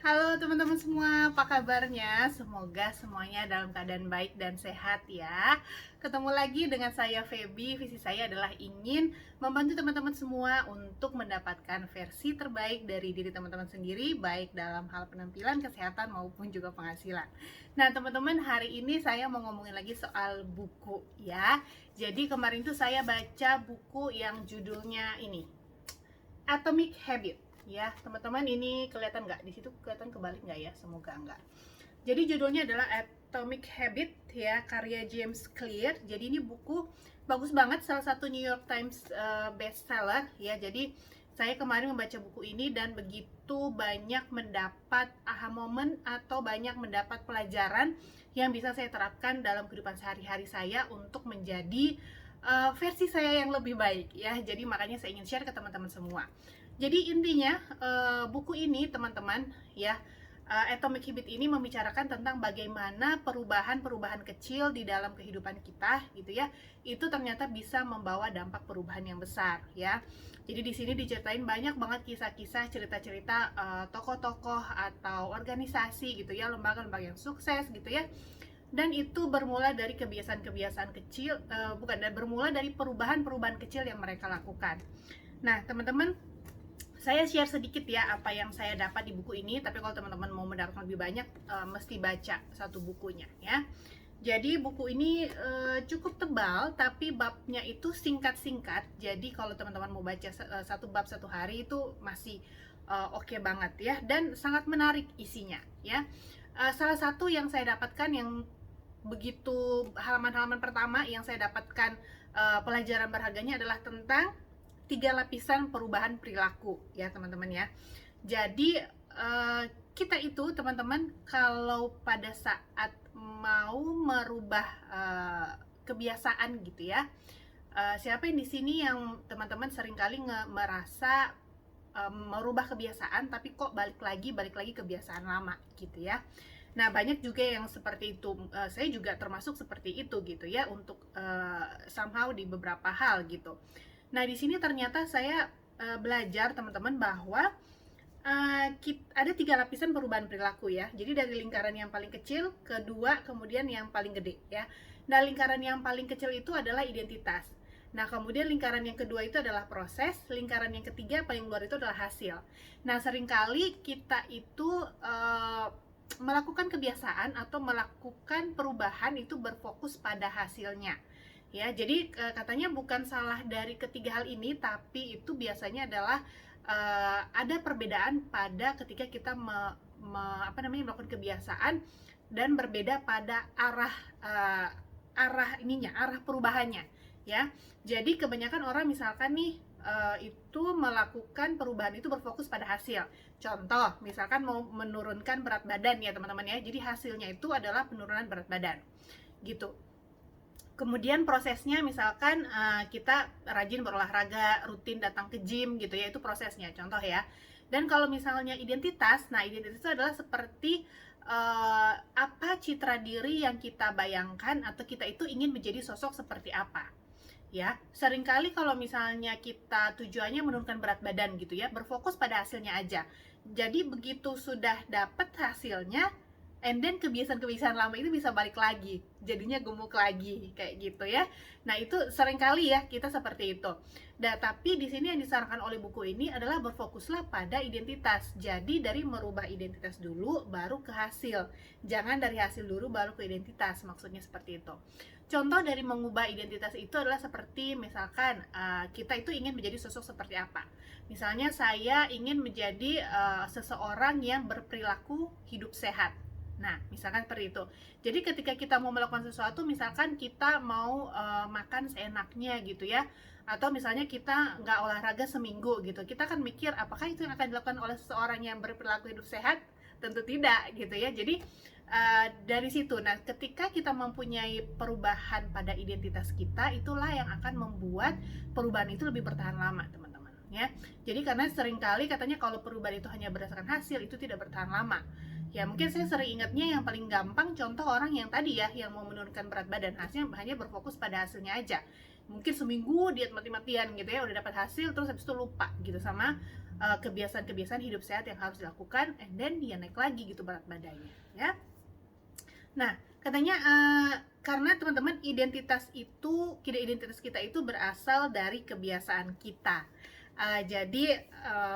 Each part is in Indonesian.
Halo teman-teman semua, apa kabarnya? Semoga semuanya dalam keadaan baik dan sehat ya. Ketemu lagi dengan saya Feby. Visi saya adalah ingin membantu teman-teman semua untuk mendapatkan versi terbaik dari diri teman-teman sendiri, baik dalam hal penampilan, kesehatan maupun juga penghasilan. Nah teman-teman, hari ini saya mau ngomongin lagi soal buku ya. Jadi kemarin tuh saya baca buku yang judulnya ini, Atomic Habit. Ya teman-teman, ini kelihatan nggak di situ, kelihatan kebalik nggak ya? Semoga nggak. Jadi judulnya adalah Atomic Habit ya, karya James Clear. Jadi ini buku bagus banget, salah satu New York Times bestseller ya. Jadi saya kemarin membaca buku ini dan begitu banyak mendapat aha moment atau banyak mendapat pelajaran yang bisa saya terapkan dalam kehidupan sehari-hari saya untuk menjadi versi saya yang lebih baik ya. Jadi makanya saya ingin share ke teman-teman semua. Jadi intinya buku ini teman-teman ya, Atomic Habit ini membicarakan tentang bagaimana perubahan-perubahan kecil di dalam kehidupan kita gitu ya, itu ternyata bisa membawa dampak perubahan yang besar ya. Jadi di sini diceritain banyak banget kisah-kisah, cerita-cerita tokoh-tokoh atau organisasi gitu ya, lembaga-lembaga yang sukses gitu ya. Dan itu bermula dari kebiasaan-kebiasaan kecil, bukan, dan bermula dari perubahan-perubahan kecil yang mereka lakukan. Nah, teman-teman, saya share sedikit ya apa yang saya dapat di buku ini, tapi kalau teman-teman mau mendapatkan lebih banyak mesti baca satu bukunya ya. Jadi buku ini cukup tebal, tapi babnya itu singkat-singkat. Jadi kalau teman-teman mau baca satu bab satu hari itu masih oke banget ya, dan sangat menarik isinya ya. Salah satu yang saya dapatkan yang begitu halaman-halaman pertama yang saya dapatkan pelajaran berharganya adalah tentang 3 lapisan perubahan perilaku ya teman-teman ya. Jadi kita itu teman-teman kalau pada saat mau merubah kebiasaan gitu ya, siapa yang di sini yang teman-teman seringkali merasa merubah kebiasaan tapi kok balik lagi kebiasaan lama gitu ya. Nah banyak juga yang seperti itu, saya juga termasuk seperti itu gitu ya, untuk somehow di beberapa hal gitu. Nah, di sini ternyata saya belajar teman-teman bahwa ada 3 lapisan perubahan perilaku ya. Jadi dari lingkaran yang paling kecil, kedua, kemudian yang paling gede ya. Nah, lingkaran yang paling kecil itu adalah identitas. Nah, kemudian lingkaran yang kedua itu adalah proses, lingkaran yang ketiga paling luar itu adalah hasil. Nah, seringkali kita itu melakukan kebiasaan atau melakukan perubahan itu berfokus pada hasilnya. Ya, jadi katanya bukan salah dari ketiga hal ini, tapi itu biasanya adalah ada perbedaan pada ketika kita melakukan kebiasaan dan berbeda pada arah perubahannya ya. Jadi kebanyakan orang misalkan nih itu melakukan perubahan itu berfokus pada hasil. Contoh, misalkan mau menurunkan berat badan ya teman-teman ya. Jadi hasilnya itu adalah penurunan berat badan gitu. Kemudian prosesnya misalkan kita rajin berolahraga, rutin datang ke gym gitu ya, itu prosesnya, contoh ya. Dan kalau misalnya identitas, nah identitas itu adalah seperti apa citra diri yang kita bayangkan atau kita itu ingin menjadi sosok seperti apa. Ya, seringkali kalau misalnya kita tujuannya menurunkan berat badan gitu ya, berfokus pada hasilnya aja. Jadi begitu sudah dapat hasilnya, and then kebiasaan-kebiasaan lama itu bisa balik lagi, jadinya gemuk lagi kayak gitu ya. Nah itu seringkali ya kita seperti itu. Nah tapi di sini yang disarankan oleh buku ini adalah berfokuslah pada identitas. Jadi dari merubah identitas dulu baru ke hasil, jangan dari hasil dulu baru ke identitas, maksudnya seperti itu. Contoh dari mengubah identitas itu adalah seperti misalkan kita itu ingin menjadi sosok seperti apa. Misalnya saya ingin menjadi seseorang yang berperilaku hidup sehat. Nah, misalkan seperti itu. Jadi ketika kita mau melakukan sesuatu, misalkan kita mau makan seenaknya gitu ya, atau misalnya kita nggak olahraga seminggu gitu, kita kan mikir apakah itu yang akan dilakukan oleh seseorang yang berperilaku hidup sehat? Tentu tidak gitu ya. Jadi dari situ, nah ketika kita mempunyai perubahan pada identitas kita, itulah yang akan membuat perubahan itu lebih bertahan lama teman-teman ya. Jadi karena seringkali katanya kalau perubahan itu hanya berdasarkan hasil, itu tidak bertahan lama. Ya mungkin saya sering ingatnya yang paling gampang, contoh orang yang tadi ya, yang mau menurunkan berat badan, hasilnya hanya berfokus pada hasilnya aja. Mungkin seminggu diet mati-matian gitu ya, udah dapat hasil, terus habis itu lupa gitu sama kebiasaan-kebiasaan hidup sehat yang harus dilakukan, and then dia naik lagi gitu berat badannya ya. Nah, katanya karena teman-teman identitas kita itu berasal dari kebiasaan kita. Jadi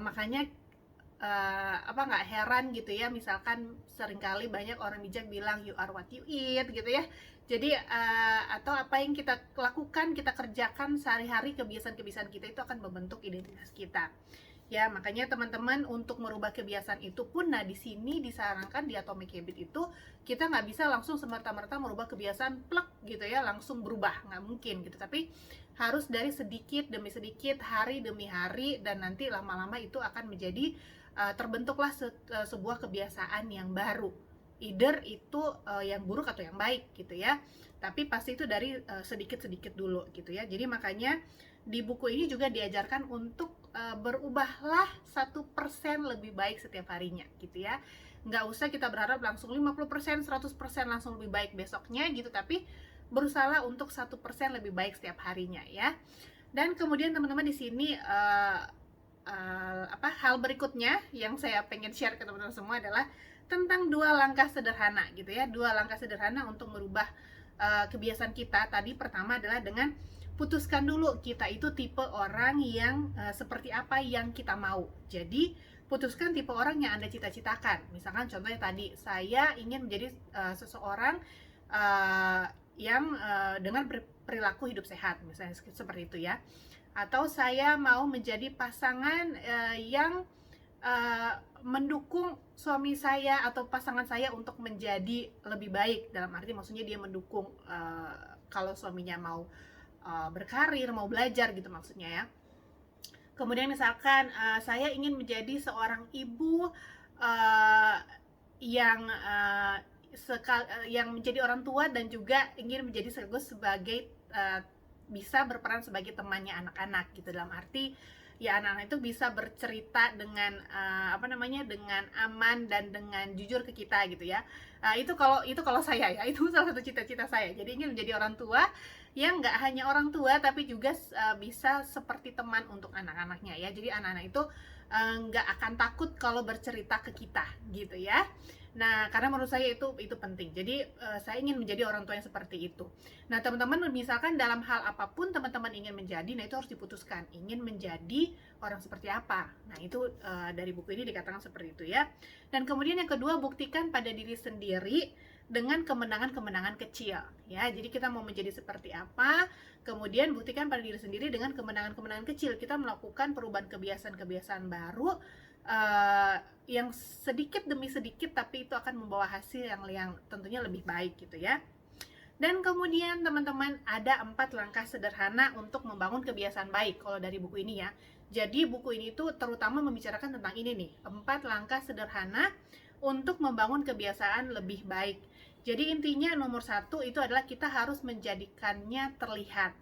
makanya nggak heran gitu ya, misalkan seringkali banyak orang bijak bilang you are what you eat gitu ya. Jadi atau apa yang kita lakukan, kita kerjakan sehari-hari, kebiasaan-kebiasaan kita itu akan membentuk identitas kita. Ya, makanya teman-teman untuk merubah kebiasaan itu pun, nah di sini disarankan di Atomic Habit itu kita nggak bisa langsung semerta-merta merubah kebiasaan plek gitu ya, langsung berubah, nggak mungkin gitu. Tapi harus dari sedikit demi sedikit, hari demi hari, dan nanti lama-lama itu akan menjadi terbentuklah sebuah kebiasaan yang baru. Either itu yang buruk atau yang baik gitu ya. Tapi pasti itu dari sedikit-sedikit dulu gitu ya. Jadi makanya di buku ini juga diajarkan untuk berubahlah 1% lebih baik setiap harinya gitu ya. Nggak usah kita berharap langsung 50%, 100% langsung lebih baik besoknya gitu, tapi berusaha untuk 1% lebih baik setiap harinya ya. Dan kemudian teman-teman di sini hal berikutnya yang saya pengen share ke teman-teman semua adalah tentang 2 langkah sederhana gitu ya. 2 langkah sederhana untuk merubah kebiasaan kita. Tadi pertama adalah dengan putuskan dulu kita itu tipe orang yang seperti apa yang kita mau. Jadi putuskan tipe orang yang Anda cita-citakan. Misalkan contohnya tadi, saya ingin menjadi seseorang yang dengan perilaku hidup sehat, misalnya seperti itu ya. Atau saya mau menjadi pasangan yang mendukung suami saya atau pasangan saya untuk menjadi lebih baik, dalam arti maksudnya dia mendukung kalau suaminya mau berkarir, mau belajar gitu maksudnya ya. Kemudian misalkan saya ingin menjadi seorang ibu yang menjadi orang tua dan juga ingin menjadi sekaligus sebagai bisa berperan sebagai temannya anak-anak gitu, dalam arti ya anak-anak itu bisa bercerita dengan dengan aman dan dengan jujur ke kita gitu ya. Itu kalau saya ya, itu salah satu cita-cita saya. Jadi ingin menjadi orang tua yang nggak hanya orang tua tapi juga bisa seperti teman untuk anak-anaknya ya. Jadi anak-anak itu nggak akan takut kalau bercerita ke kita gitu ya. Nah, karena menurut saya itu penting. Jadi saya ingin menjadi orang tua yang seperti itu. Nah, teman-teman misalkan dalam hal apapun teman-teman ingin menjadi, nah itu harus diputuskan. Ingin menjadi orang seperti apa. Nah, itu dari buku ini dikatakan seperti itu ya. Dan kemudian yang kedua, buktikan pada diri sendiri dengan kemenangan-kemenangan kecil ya. Jadi kita mau menjadi seperti apa, kemudian buktikan pada diri sendiri dengan kemenangan-kemenangan kecil. Kita melakukan perubahan kebiasaan-kebiasaan baru yang sedikit demi sedikit, tapi itu akan membawa hasil yang tentunya lebih baik gitu ya. Dan kemudian teman-teman ada 4 langkah sederhana untuk membangun kebiasaan baik kalau dari buku ini ya. Jadi buku ini tuh terutama membicarakan tentang ini nih, 4 langkah sederhana untuk membangun kebiasaan lebih baik. Jadi intinya nomor 1 itu adalah kita harus menjadikannya terlihat.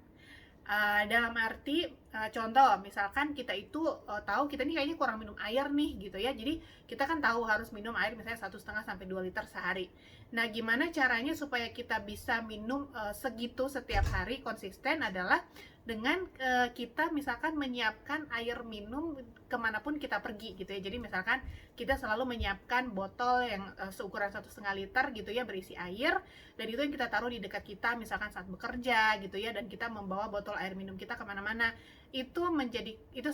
Dalam arti contoh misalkan kita itu tahu kita ini kayaknya kurang minum air nih gitu ya. Jadi kita kan tahu harus minum air misalnya 1,5 sampai 2 liter sehari. Nah, gimana caranya supaya kita bisa minum segitu setiap hari konsisten adalah dengan kita misalkan menyiapkan air minum kemanapun kita pergi gitu ya. Jadi misalkan kita selalu menyiapkan botol yang seukuran 1,5 liter gitu ya, berisi air, dan itu yang kita taruh di dekat kita misalkan saat bekerja gitu ya, dan kita membawa botol air minum kita kemana-mana. Itu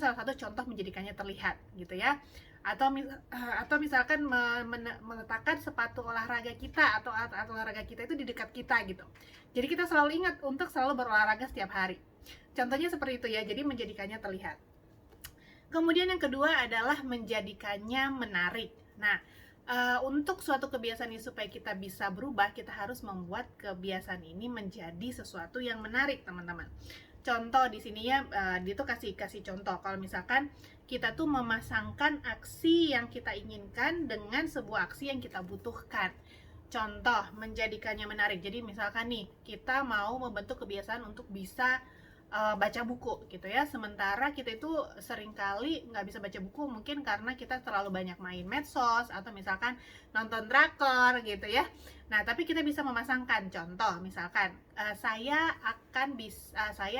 salah satu contoh menjadikannya terlihat gitu ya. Atau misalkan meletakkan sepatu olahraga kita atau alat olahraga kita itu di dekat kita gitu. Jadi kita selalu ingat untuk selalu berolahraga setiap hari. Contohnya seperti itu ya, jadi menjadikannya terlihat. Kemudian yang kedua adalah menjadikannya menarik. Nah, untuk suatu kebiasaan ini supaya kita bisa berubah, kita harus membuat kebiasaan ini menjadi sesuatu yang menarik, teman-teman. Contoh di sini ya, dia tuh kasih contoh. Kalau misalkan kita tuh memasangkan aksi yang kita inginkan dengan sebuah aksi yang kita butuhkan. Contoh, menjadikannya menarik. Jadi misalkan nih, kita mau membentuk kebiasaan untuk bisa baca buku gitu ya. Sementara kita itu seringkali nggak bisa baca buku mungkin karena kita terlalu banyak main medsos atau misalkan nonton drakor gitu ya. Nah, tapi kita bisa memasangkan contoh misalkan saya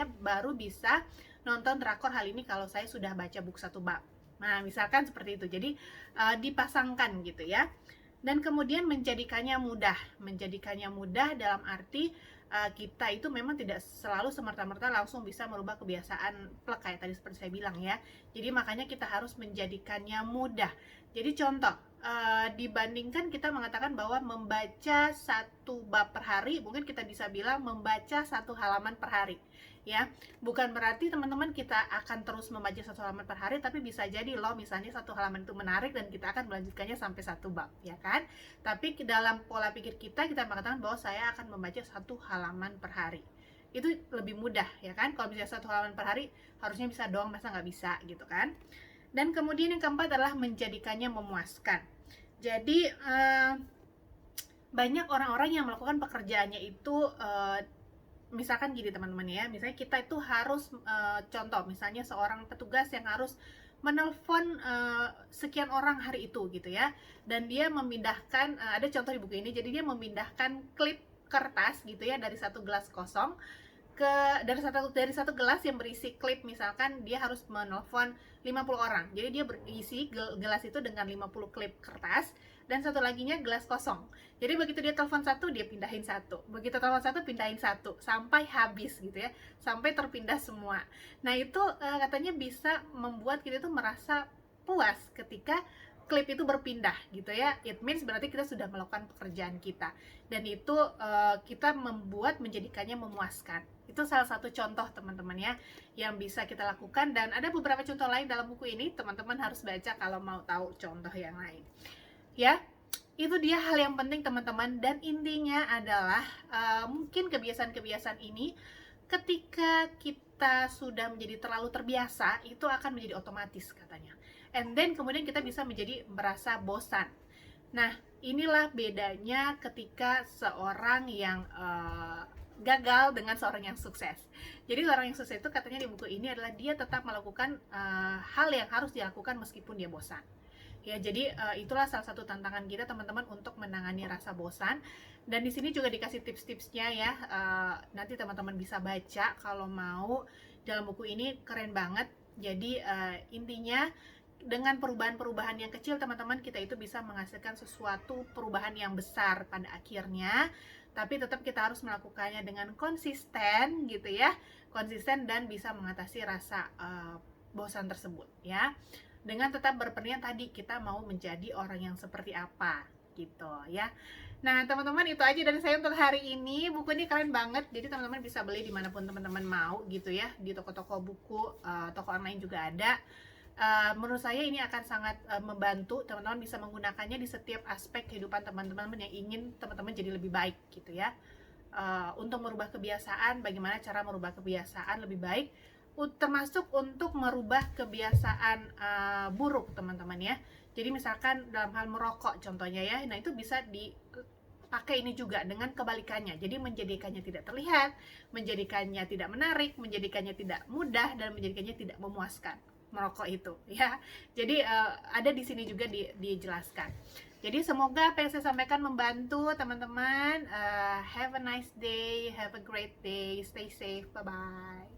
baru bisa nonton drakor hal ini kalau saya sudah baca buku 1 bab. Nah, misalkan seperti itu. Jadi dipasangkan gitu ya. Dan kemudian menjadikannya mudah dalam arti kita itu memang tidak selalu semerta-merta langsung bisa merubah kebiasaan plek kayak tadi seperti saya bilang ya. Jadi makanya kita harus menjadikannya mudah. Jadi contoh, dibandingkan kita mengatakan bahwa membaca satu bab per hari, mungkin kita bisa bilang membaca satu halaman per hari ya. Bukan berarti teman-teman kita akan terus membaca satu halaman per hari, tapi bisa jadi loh misalnya satu halaman itu menarik dan kita akan melanjutkannya sampai satu bab ya kan. Tapi dalam pola pikir kita mengatakan bahwa saya akan membaca satu halaman per hari, itu lebih mudah ya kan. Kalau bisa satu halaman per hari harusnya bisa dong, masa nggak bisa gitu kan. Dan kemudian yang keempat adalah menjadikannya memuaskan. Jadi banyak orang-orang yang melakukan pekerjaannya itu misalkan gini teman-teman ya, misalnya kita itu harus contoh misalnya seorang petugas yang harus menelpon sekian orang hari itu gitu ya, dan dia memindahkan ada contoh di buku ini, jadi dia memindahkan klip kertas gitu ya dari satu gelas kosong ke dari satu gelas yang berisi klip, misalkan dia harus menelpon 50 orang. Jadi dia berisi gelas itu dengan 50 klip kertas dan satu laginya gelas kosong. Jadi begitu dia telepon satu, dia pindahin satu. Begitu telepon satu, pindahin satu sampai habis gitu ya. Sampai terpindah semua. Nah, itu katanya bisa membuat kita tuh merasa puas ketika klip itu berpindah gitu ya. It means berarti kita sudah melakukan pekerjaan kita, dan itu kita menjadikannya memuaskan. Itu salah satu contoh teman-teman ya yang bisa kita lakukan, dan ada beberapa contoh lain dalam buku ini, teman-teman harus baca kalau mau tahu contoh yang lain ya. Itu dia hal yang penting teman-teman, dan intinya adalah mungkin kebiasaan-kebiasaan ini ketika kita sudah menjadi terlalu terbiasa itu akan menjadi otomatis katanya, and then kemudian kita bisa menjadi merasa bosan. Nah, inilah bedanya ketika seorang yang gagal dengan seorang yang sukses. Jadi seorang yang sukses itu katanya di buku ini adalah dia tetap melakukan hal yang harus dilakukan meskipun dia bosan. Ya, jadi itulah salah satu tantangan kita teman-teman untuk menangani rasa bosan. Dan di sini juga dikasih tips-tipsnya ya. Nanti teman-teman bisa baca kalau mau. Dalam buku ini keren banget. Jadi intinya dengan perubahan-perubahan yang kecil teman-teman, kita itu bisa menghasilkan sesuatu perubahan yang besar pada akhirnya. Tapi tetap kita harus melakukannya dengan konsisten gitu ya. Konsisten dan bisa mengatasi rasa bosan tersebut ya. Dengan tetap berpeniat tadi kita mau menjadi orang yang seperti apa gitu ya. Nah teman-teman, itu aja dari saya untuk hari ini. Buku ini keren banget, jadi teman-teman bisa beli dimanapun teman-teman mau gitu ya. Di toko-toko buku, toko online juga ada. Menurut saya ini akan sangat membantu teman-teman bisa menggunakannya di setiap aspek kehidupan teman-teman yang ingin teman-teman jadi lebih baik gitu ya. Untuk merubah kebiasaan, bagaimana cara merubah kebiasaan lebih baik, termasuk untuk merubah kebiasaan buruk teman-teman ya. Jadi misalkan dalam hal merokok contohnya ya, nah itu bisa dipakai ini juga dengan kebalikannya. Jadi menjadikannya tidak terlihat, menjadikannya tidak menarik, menjadikannya tidak mudah, dan menjadikannya tidak memuaskan merokok itu ya. Jadi ada di sini juga dijelaskan. Jadi semoga apa yang saya sampaikan membantu teman-teman. Have a nice day, have a great day, stay safe, bye bye.